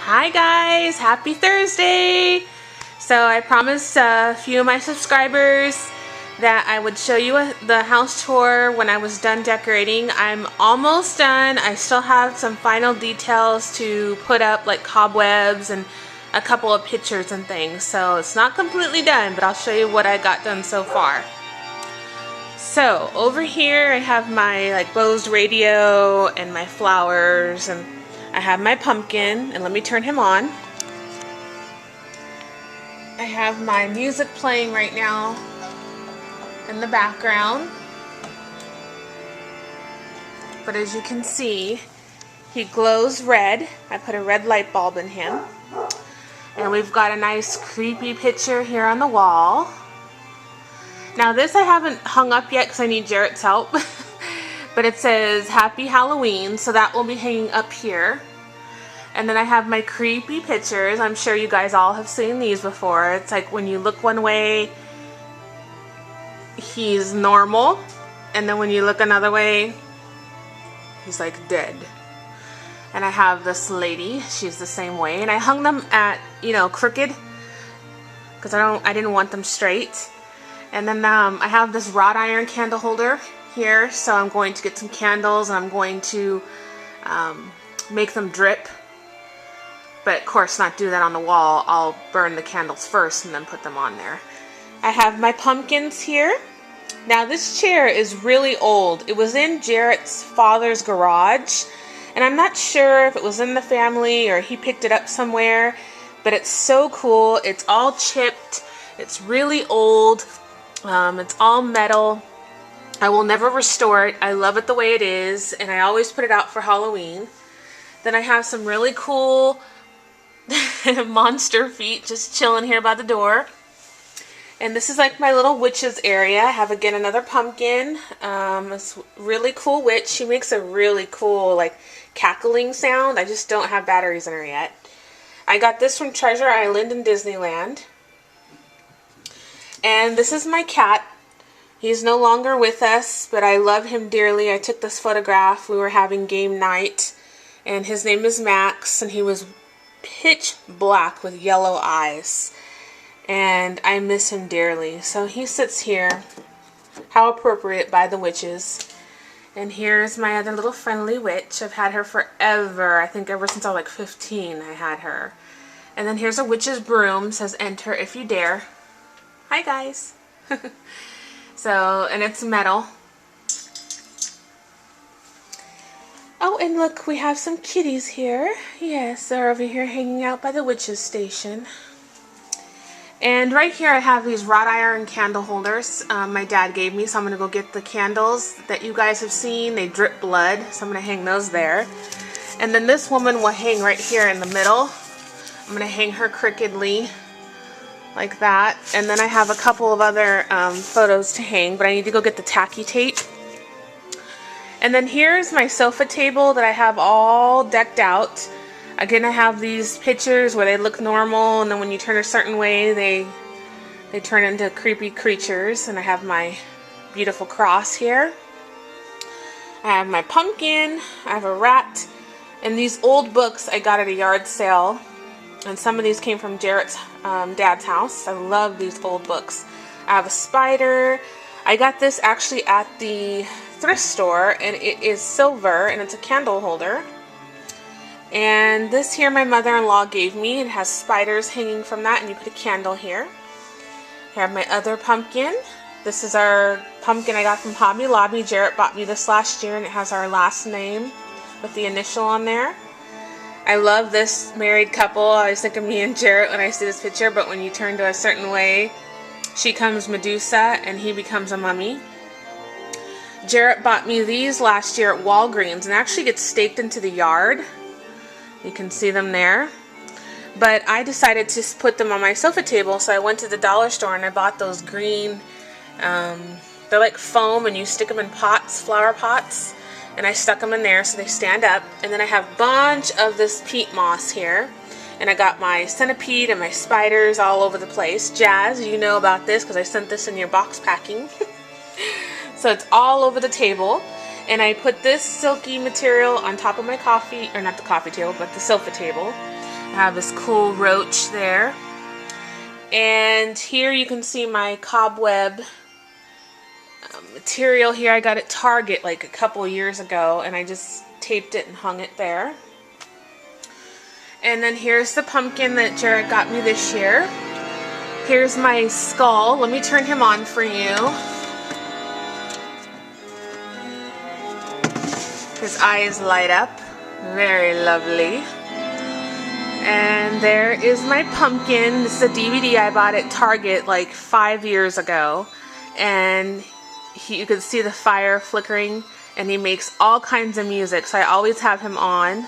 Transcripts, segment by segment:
Hi guys, happy Thursday! So I promised a few of my subscribers that I would show you the house tour when I was done decorating. I'm almost done. I still have some final details to put up, like cobwebs and a couple of pictures and things. So it's not completely done, but I'll show you what I got done so far. So over here I have my Bose radio and my flowers, and I have my pumpkin, and let me turn him on. I have my music playing right now in the background. But as you can see, he glows red. I put a red light bulb in him. And we've got a nice creepy picture here on the wall. Now this I haven't hung up yet because I need Jarrett's help. But it says Happy Halloween, so that will be hanging up here. And then I have my creepy pictures. I'm sure you guys all have seen these before. It's like when you look one way, he's normal. And then when you look another way, he's like dead. And I have this lady, she's the same way. And I hung them at, crooked, because I didn't want them straight. And then I have this wrought iron candle holder here, so I'm going to get some candles and I'm going to make them drip. But of course not do that on the wall. I'll burn the candles first and then put them on there. I have my pumpkins here. Now this chair is really old. It was in Jarrett's father's garage, and I'm not sure if it was in the family or he picked it up somewhere, but it's so cool. It's all chipped. It's really old. It's all metal. I will never restore it. I love it the way it is, and I always put it out for Halloween. Then I have some really cool monster feet just chilling here by the door. And this is like my little witch's area. I have again another pumpkin. This really cool witch. She makes a really cool cackling sound. I just don't have batteries in her yet. I got this from Treasure Island in Disneyland. And this is my cat. He's no longer with us, but I love him dearly. I took this photograph. We were having game night, and his name is Max, and he was pitch black with yellow eyes, and I miss him dearly. So he sits here. How appropriate by the witches. And here's my other little friendly witch. I've had her forever. I think ever since I was like 15 I had her. And then here's a witch's broom. It says enter if you dare. Hi guys. So, and it's metal. Oh, and look, we have some kitties here. Yes, they're over here hanging out by the witch's station. And right here I have these wrought iron candle holders my dad gave me, so I'm going to go get the candles that you guys have seen. They drip blood, so I'm going to hang those there. And then this woman will hang right here in the middle. I'm going to hang her crookedly like that. And then I have a couple of other photos to hang, but I need to go get the tacky tape. And then here's my sofa table that I have all decked out. Again, I have these pictures where they look normal, and then when you turn a certain way, they turn into creepy creatures. And I have my beautiful cross here. I have my pumpkin. I have a rat. And these old books I got at a yard sale. And some of these came from Jarrett's dad's house. I love these old books. I have a spider. I got this actually at the thrift store, and it is silver, and it's a candle holder. And this here my mother-in-law gave me. It has spiders hanging from that, and you put a candle here. I have my other pumpkin. This is our pumpkin I got from Hobby Lobby. Jarrett bought me this last year, and it has our last name with the initial on there. I love this married couple. I always think of me and Jarrett when I see this picture, but when you turn to a certain way, she becomes Medusa and he becomes a mummy. Jarrett bought me these last year at Walgreens, and actually get staked into the yard. You can see them there. But I decided to put them on my sofa table, so I went to the dollar store and I bought those green, they're like foam, and you stick them in pots, flower pots. And I stuck them in there so they stand up. And then I have a bunch of this peat moss here. And I got my centipede and my spiders all over the place. Jazz, you know about this because I sent this in your box packing. So it's all over the table. And I put this silky material on top of my coffee, or not the coffee table, but the sofa table. I have this cool roach there. And here you can see my cobweb material here. I got at Target like a couple years ago, and I just taped it and hung it there. And then here's the pumpkin that Jared got me this year. Here's my skull. Let me turn him on for you. His eyes light up. Very lovely. And there is my pumpkin. This is a DVD I bought at Target like 5 years ago. And you can see the fire flickering, and he makes all kinds of music. So I always have him on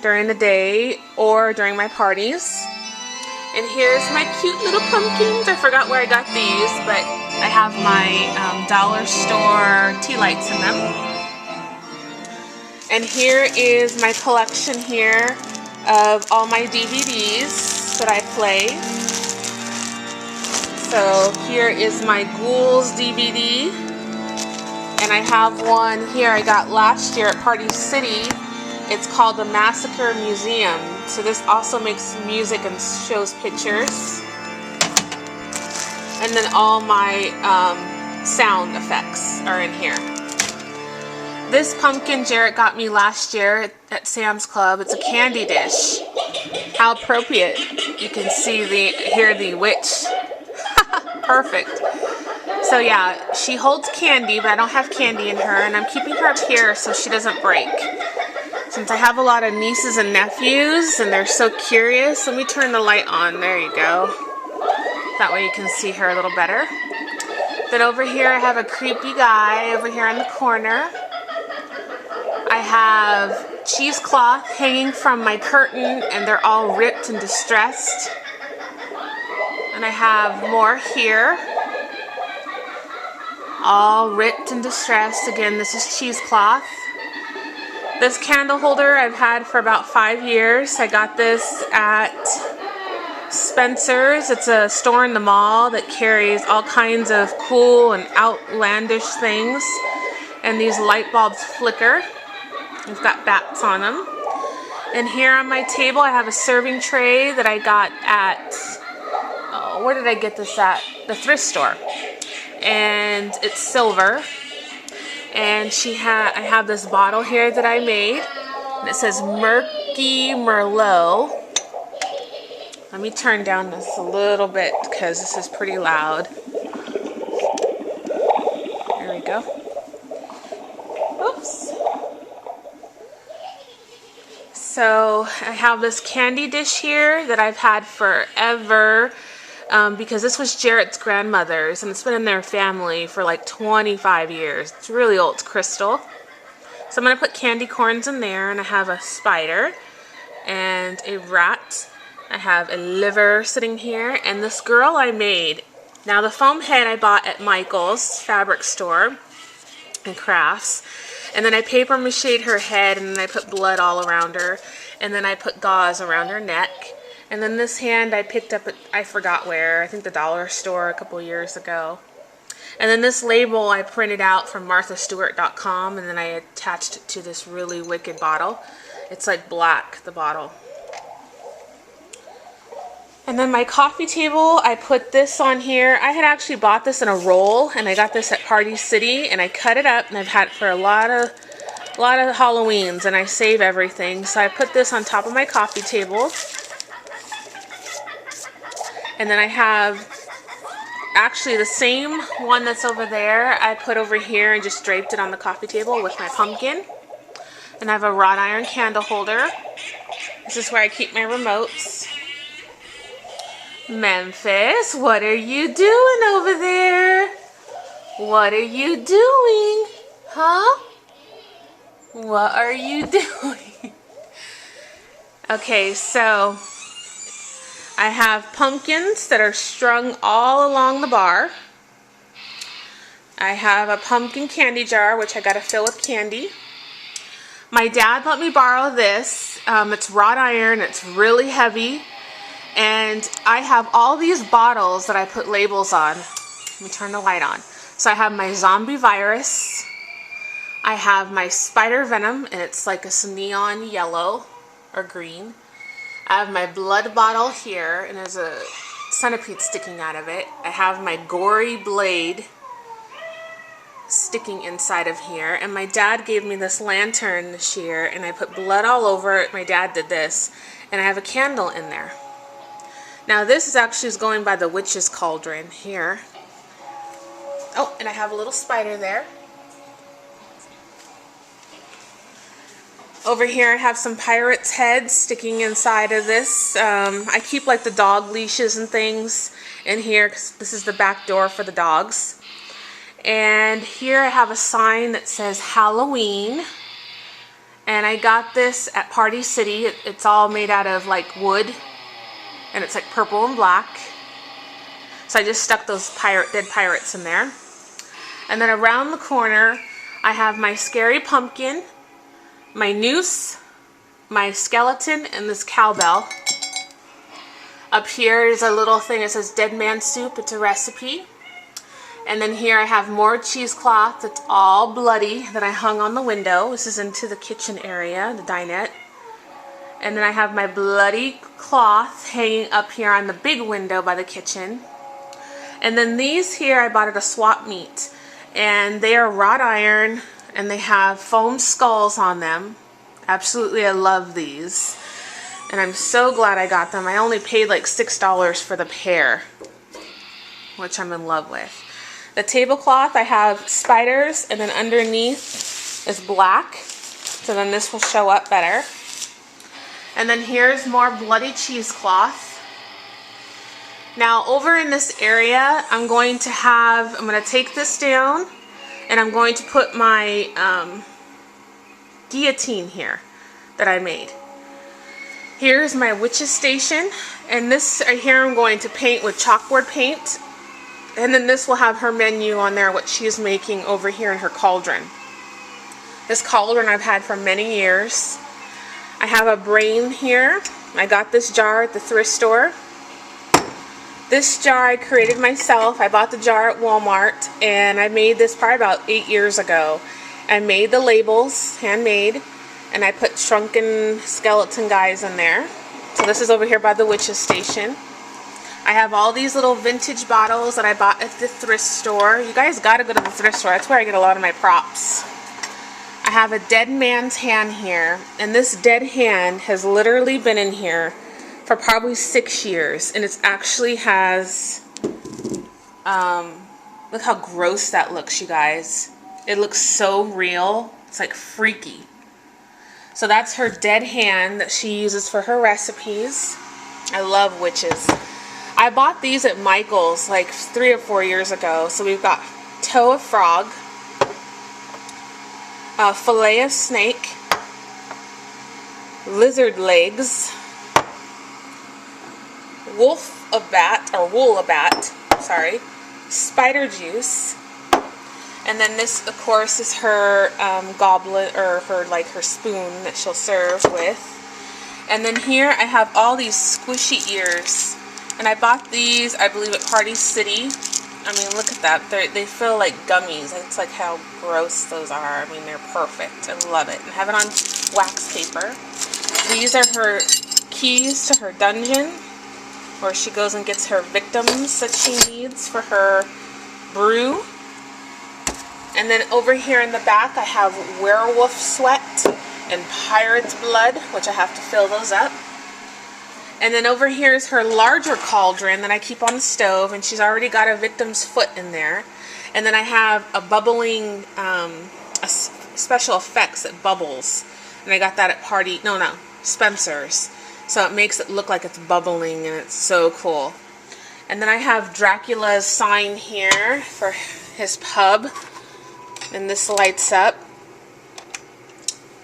during the day or during my parties. And here's my cute little pumpkins. I forgot where I got these, but I have my dollar store tea lights in them. And here is my collection here of all my DVDs that I play. So here is my Ghouls DVD. And I have one here I got last year at Party City. It's called the Massacre Museum. So this also makes music and shows pictures. And then all my sound effects are in here. This pumpkin Jarrett got me last year at Sam's Club. It's a candy dish. How appropriate. You can see hear the witch. Perfect. So yeah, she holds candy, but I don't have candy in her, and I'm keeping her up here so she doesn't break. Since I have a lot of nieces and nephews, and they're so curious, let me turn the light on. There you go. That way you can see her a little better. Then over here I have a creepy guy over here in the corner. I have cheesecloth hanging from my curtain, and they're all ripped and distressed. And I have more here, all ripped and distressed. Again, this is cheesecloth. This candle holder I've had for about 5 years. I got this at Spencer's. It's a store in the mall that carries all kinds of cool and outlandish things. And these light bulbs flicker. We've got bats on them. And here on my table I have a serving tray that I got at, where did I get this at? The thrift store. And it's silver. And I have this bottle here that I made. And it says Murky Merlot. Let me turn down this a little bit because this is pretty loud. There we go. Oops. So I have this candy dish here that I've had forever because this was Jarrett's grandmother's, and it's been in their family for like 25 years. It's really old. It's crystal. So I'm going to put candy corns in there, and I have a spider and a rat. I have a liver sitting here, and this girl I made. Now the foam head I bought at Michael's fabric store and crafts. And then I paper mache'd her head, and then I put blood all around her. And then I put gauze around her neck. And then this hand I picked up at, I forgot where, I think the dollar store a couple years ago. And then this label I printed out from marthastewart.com, and then I attached it to this really wicked bottle. It's like black, the bottle. And then my coffee table, I put this on here. I had actually bought this in a roll, and I got this at Party City, and I cut it up, and I've had it for a lot of Halloweens, and I save everything. So I put this on top of my coffee table. And then I have actually the same one that's over there. I put over here and just draped it on the coffee table with my pumpkin. And I have a wrought iron candle holder. This is where I keep my remotes. Memphis, what are you doing over there? What are you doing? Huh? What are you doing? Okay, so I have pumpkins that are strung all along the bar. I have a pumpkin candy jar, which I got to fill with candy. My dad let me borrow this. It's wrought iron. It's really heavy. And I have all these bottles that I put labels on. Let me turn the light on. So I have my zombie virus. I have my spider venom, and it's like a neon yellow or green. I have my blood bottle here, and there's a centipede sticking out of it. I have my gory blade sticking inside of here, and my dad gave me this lantern this year, and I put blood all over it. My dad did this, and I have a candle in there. Now this is actually going by the witch's cauldron here. Oh, and I have a little spider there. Over here I have some pirates' heads sticking inside of this. I keep like the dog leashes and things in here because this is the back door for the dogs. And here I have a sign that says Halloween. And I got this at Party City. It's all made out of like wood. And it's like purple and black. So I just stuck those dead pirates in there. And then around the corner I have my scary pumpkin, my noose, my skeleton, and this cowbell. Up here is a little thing that says Dead Man Soup. It's a recipe. And then here I have more cheesecloth that's all bloody that I hung on the window. This is into the kitchen area, the dinette. And then I have my bloody cloth hanging up here on the big window by the kitchen. And then these here I bought at a swap meet. And they are wrought iron, and they have foam skulls on them. Absolutely, I love these. And I'm so glad I got them. I only paid like $6 for the pair, which I'm in love with. The tablecloth, I have spiders, and then underneath is black. So then this will show up better. And then here's more bloody cheesecloth. Now over in this area, I'm going to take this down, and I'm going to put my guillotine here that I made. Here's my witch's station, and this right here I'm going to paint with chalkboard paint. And then this will have her menu on there, what she's making over here in her cauldron. This cauldron I've had for many years. I have a brain here. I got this jar at the thrift store. This jar I created myself. I bought the jar at Walmart, and I made this probably about 8 years ago. I made the labels, handmade, and I put shrunken skeleton guys in there. So this is over here by the witch's station. I have all these little vintage bottles that I bought at the thrift store. You guys gotta go to the thrift store. That's where I get a lot of my props. I have a dead man's hand here, and this dead hand has literally been in here for probably 6 years, and it actually has, look how gross that looks, you guys. It looks so real. It's like freaky. So that's her dead hand that she uses for her recipes. I love witches. I bought these at Michael's like 3 or 4 years ago. So we've got toe of frog, fillet of snake, lizard legs, wolf of bat, or wool of bat, sorry, spider juice, and then this of course is her goblet, or her spoon that she'll serve with. And then here I have all these squishy ears. And I bought these, I believe, at Party City. I mean, look at that. They feel like gummies. That's like how gross those are. I mean, they're perfect. I love it. And I have it on wax paper. These are her keys to her dungeon, where she goes and gets her victims that she needs for her brew. And then over here in the back, I have werewolf sweat and pirate's blood, which I have to fill those up. And then over here is her larger cauldron that I keep on the stove, and she's already got a victim's foot in there. And then I have a bubbling, special effects that bubbles, and I got that at Spencer's. So it makes it look like it's bubbling, and it's so cool. And then I have Dracula's sign here for his pub, and this lights up.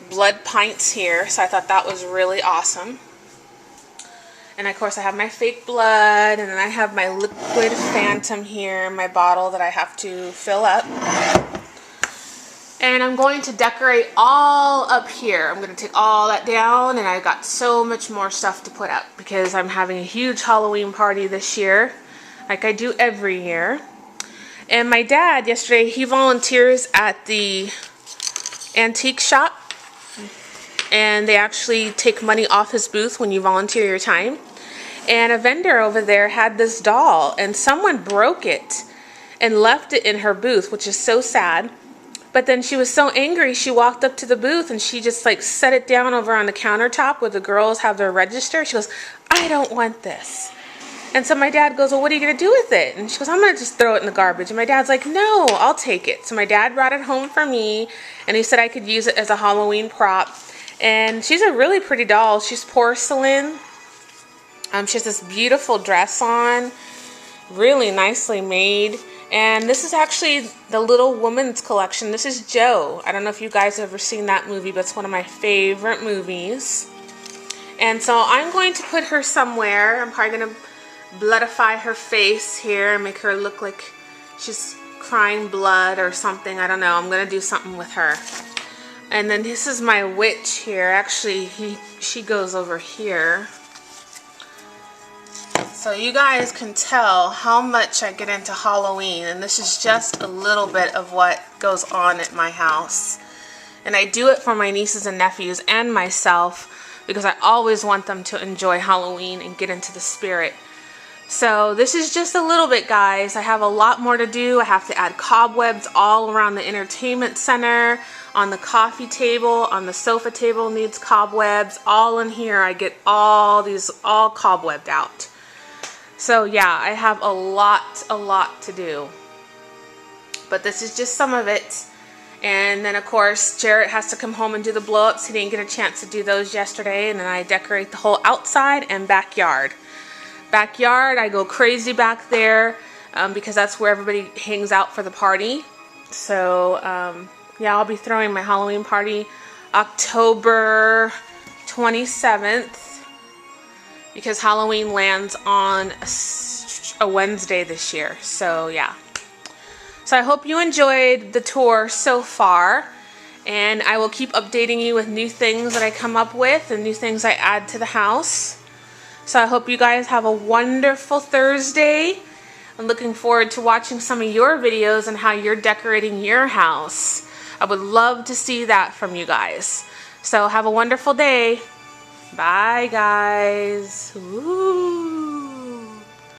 Blood pints here, so I thought that was really awesome. And of course I have my fake blood, and then I have my liquid phantom here, my bottle that I have to fill up. And I'm going to decorate all up here. I'm going to take all that down, and I've got so much more stuff to put up because I'm having a huge Halloween party this year, like I do every year. And my dad yesterday, he volunteers at the antique shop, and they actually take money off his booth when you volunteer your time. And a vendor over there had this doll, and someone broke it and left it in her booth, which is so sad. But then she was so angry, she walked up to the booth and she just like set it down over on the countertop where the girls have their register. She goes, "I don't want this." And so my dad goes, "Well, what are you going to do with it?" And she goes, "I'm going to just throw it in the garbage." And my dad's like, "No, I'll take it." So my dad brought it home for me, and he said I could use it as a Halloween prop. And she's a really pretty doll. She's porcelain. She has this beautiful dress on, really nicely made. And this is actually the Little Woman's collection. This is Joe. I don't know if you guys have ever seen that movie, but it's one of my favorite movies. And so I'm going to put her somewhere. I'm probably going to bloodify her face here and make her look like she's crying blood or something. I don't know. I'm going to do something with her. And then this is my witch here. Actually, she goes over here. So you guys can tell how much I get into Halloween, and this is just a little bit of what goes on at my house. And I do it for my nieces and nephews and myself because I always want them to enjoy Halloween and get into the spirit. So this is just a little bit, guys. I have a lot more to do. I have to add cobwebs all around the entertainment center, on the coffee table, on the sofa table needs cobwebs. All in here, I get all these all cobwebbed out. So yeah, I have a lot to do. But this is just some of it. And then of course, Jarrett has to come home and do the blow-ups. He didn't get a chance to do those yesterday. And then I decorate the whole outside and backyard. Backyard, I go crazy back there because that's where everybody hangs out for the party. So yeah, I'll be throwing my Halloween party October 27th. Because Halloween lands on a Wednesday this year. So yeah. So I hope you enjoyed the tour so far. And I will keep updating you with new things that I come up with and new things I add to the house. So I hope you guys have a wonderful Thursday. I'm looking forward to watching some of your videos and how you're decorating your house. I would love to see that from you guys. So have a wonderful day. Bye, guys. Ooh.